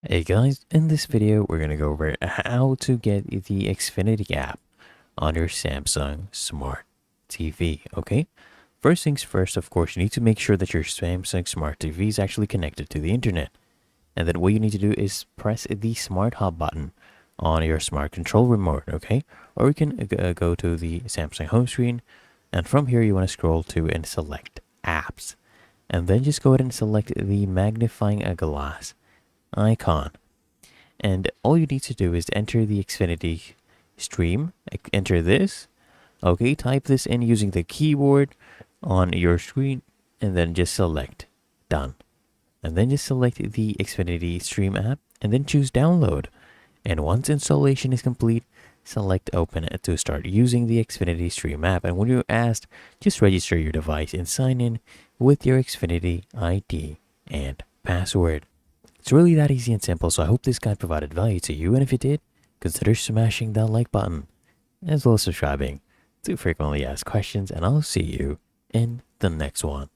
Hey guys, in this video we're going to go over how to get the Xfinity app on your Samsung Smart TV, okay? First things first, of course, you need to make sure that your Samsung Smart TV is actually connected to the internet. And then what you need to do is press the Smart Hub button on your Smart Control remote, okay? Or you can go to the Samsung home screen, and from here you want to scroll to and select Apps. And then just go ahead and select the magnifying glass icon. And all you need to do is enter the Xfinity stream, enter this, okay, type this in using the keyboard on your screen, and then just select done. And then just select the Xfinity stream app, and then choose download. And once installation is complete, select open it to start using the Xfinity stream app. And when you're asked, just register your device and sign in with your Xfinity ID and password. It's really that easy and simple, so I hope this guide provided value to you, and if it did, consider smashing that like button, as well as subscribing to frequently asked questions, and I'll see you in the next one.